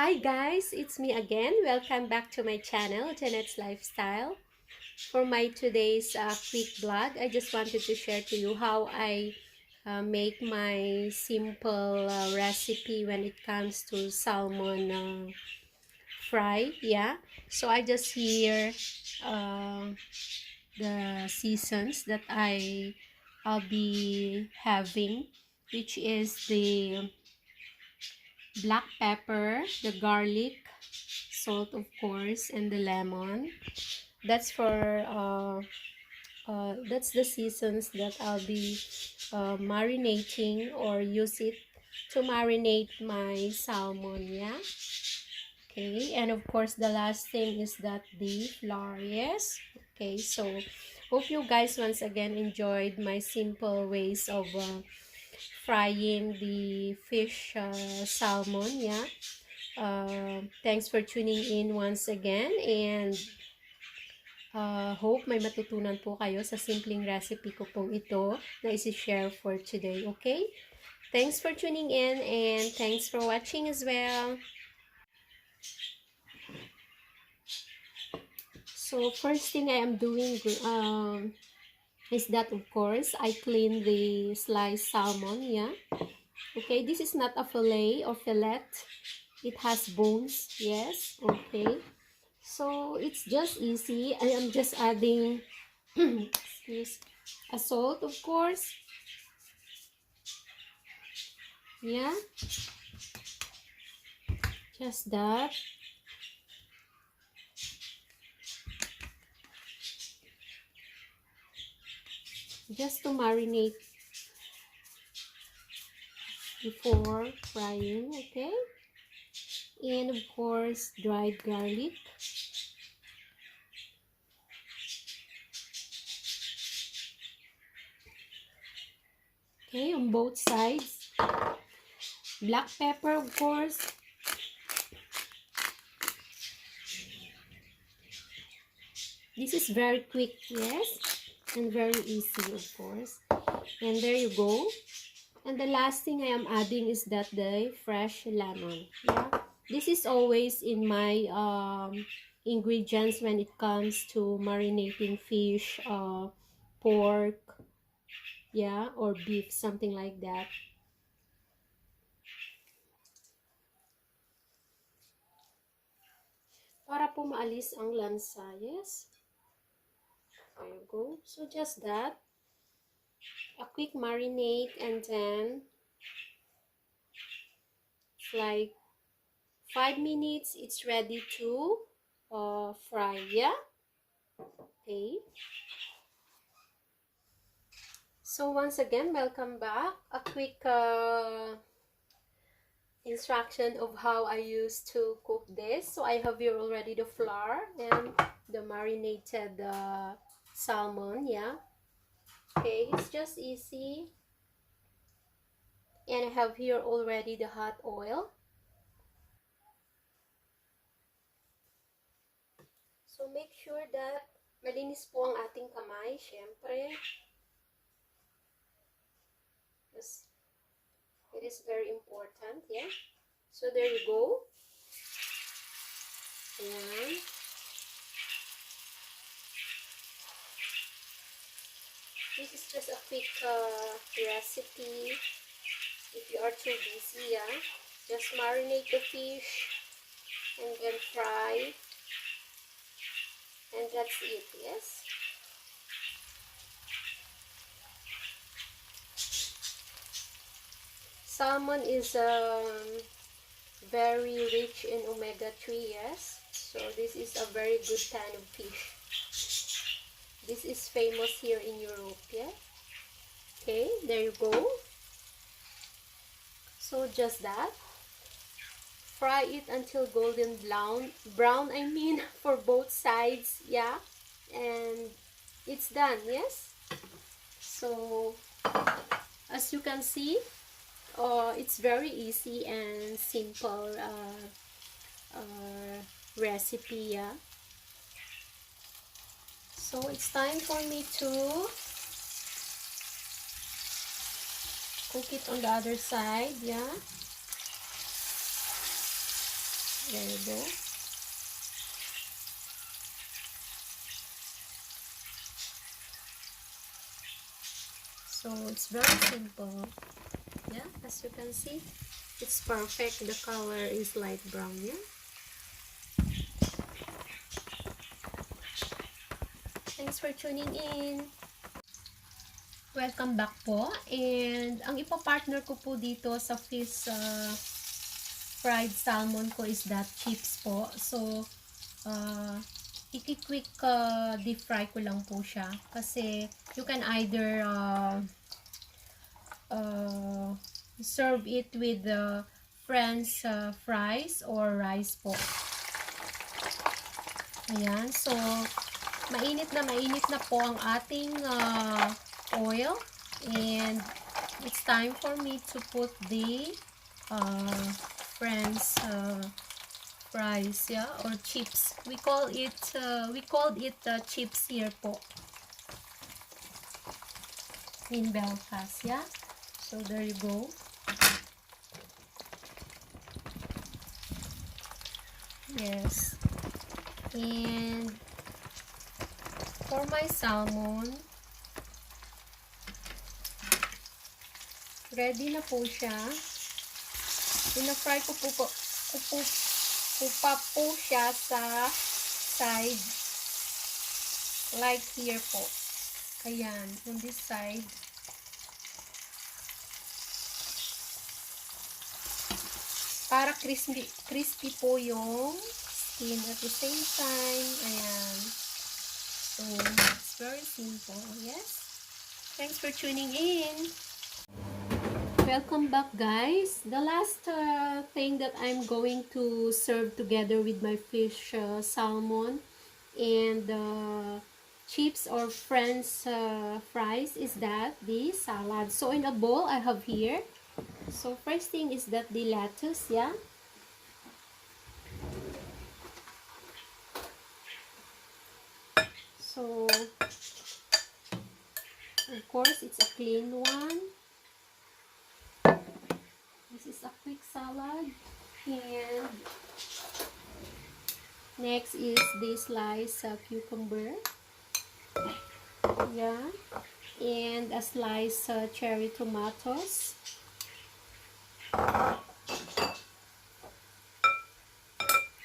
Hi guys, it's me again. Welcome back to my channel, Jeanette's Lifestyle. For my today's quick vlog, I just wanted to share to you how I make my simple recipe when it comes to salmon fry. Yeah, so I just here the seasons that I'll be having, which is the black pepper, the garlic, salt of course, and the lemon. That's for that's the seasons that I'll be marinating or use it to marinate my salmon. Yeah, okay. And of course the last thing is that the flour. Yes, okay. So hope you guys once again enjoyed my simple ways of frying the fish salmon. Yeah, thanks for tuning in once again, and hope may matutunan po kayo sa simpleng recipe ko pong ito na isi-share for today, okay? Thanks for tuning in and thanks for watching as well. So, first thing I am doing is that, of course, I clean the sliced salmon, yeah? Okay, this is not a fillet or fillet. It has bones, yes, okay. So, it's just easy. I am just adding, excuse, a salt, of course. Yeah, just that. Just to marinate before frying, okay? And of course, dried garlic. Okay, on both sides. Black pepper, of course. This is very quick, yes, and very easy, of course. And there you go. And the last thing I am adding is that the fresh lemon. Yeah, this is always in my ingredients when it comes to marinating fish, pork, yeah, or beef, something like that. Para po maalis ang lansa, yes. There you go. So just that, a quick marinate, and then it's like 5 minutes, it's ready to fry, yeah. Okay, so once again, welcome back. A quick instruction of how I used to cook this. So I have here already the flour and the marinated salmon, yeah. Okay, it's just easy. And I have here already the hot oil. So make sure that malinis po ang ating kamay, syempre. Because it is very important, yeah. So there you go. Ayan. This is just a quick recipe. If you are too busy, yeah, just marinate the fish and then fry, and that's it, yes. Salmon is very rich in omega-3, yes. So this is a very good kind of fish. This is famous here in Europe, yeah. Okay, there you go. So just that. Fry it until golden brown, I mean, for both sides, yeah. And it's done, yes. So as you can see, it's very easy and simple recipe, yeah. So it's time for me to cook it on the other side, yeah. There you go. So it's very simple. Yeah, as you can see, it's perfect. The color is light brown. Yeah. Thanks for tuning in. Welcome back po. And ang ipapartner ko po dito sa fish fried salmon ko is that chips po. So, iki-quick deep fry ko lang po siya. Kasi, you can either serve it with French fries or rice po. Ayan. So, mainit na po ang ating oil. And, it's time for me to put the French fries, yeah, or chips. We called it chips here po in Belfast, yeah. So there you go. Yes. And for my salmon, ready na po siya. Ina-fry ko pa po siya sa side. Like here po. Ayan, on this side. Para crispy po yung skin at the same time. Ayan. So, it's very simple. Yes? Thanks for tuning in. Welcome back, guys. The last thing that I'm going to serve together with my fish salmon and chips or French fries is that the salad. So in a bowl I have here. So first thing is that the lettuce, yeah. So of course it's a clean one. This is a quick salad. And next is this slice cucumber. Yeah. And a slice cherry tomatoes.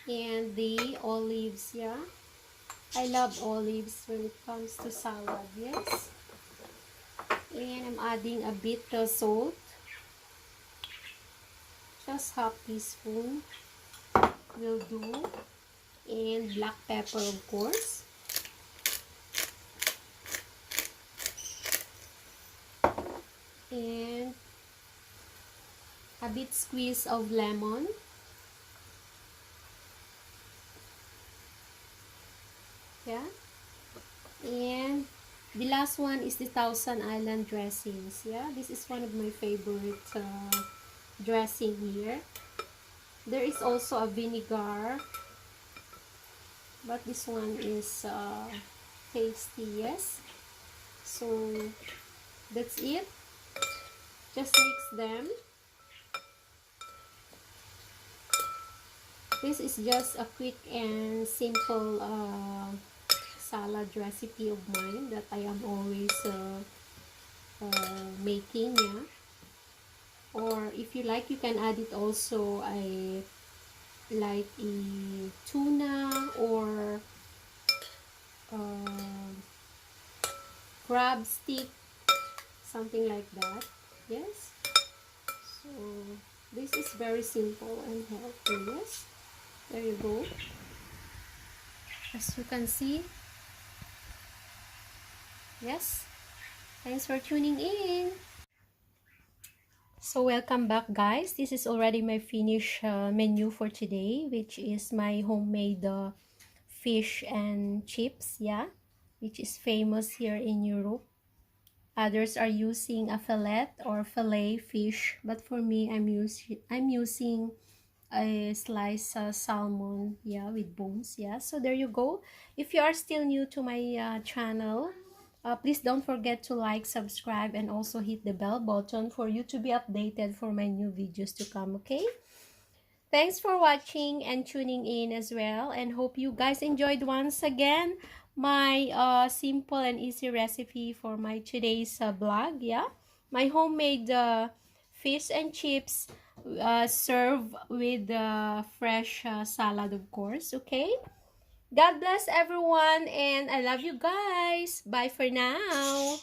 And the olives, yeah. I love olives when it comes to salad, yes. And I'm adding a bit of salt. Just half teaspoon will do. And black pepper, of course. And a bit squeeze of lemon. Yeah. And the last one is the Thousand Island dressings. Yeah, this is one of my favorite dressing here. There is also a vinegar, but this one is tasty, yes. So that's it. Just mix them. This is just a quick and simple salad recipe of mine that I am always making, yeah. Or if you like, you can add it also like a tuna or crab stick, something like that. Yes. So this is very simple and healthy. Yes. There you go. As you can see. Yes. Thanks for tuning in. So welcome back, guys. This is already my finished menu for today, which is my homemade fish and chips, yeah, which is famous here in Europe. Others are using a fillet or fillet fish, but for me, I'm using a slice salmon, yeah, with bones, yeah. So there you go. If you are still new to my channel, please don't forget to like, subscribe, and also hit the bell button for you to be updated for my new videos to come, okay? Thanks for watching and tuning in as well, and hope you guys enjoyed once again my simple and easy recipe for my today's vlog. Yeah, my homemade fish and chips served with fresh salad, of course. Okay, God bless everyone, and I love you guys. Bye for now.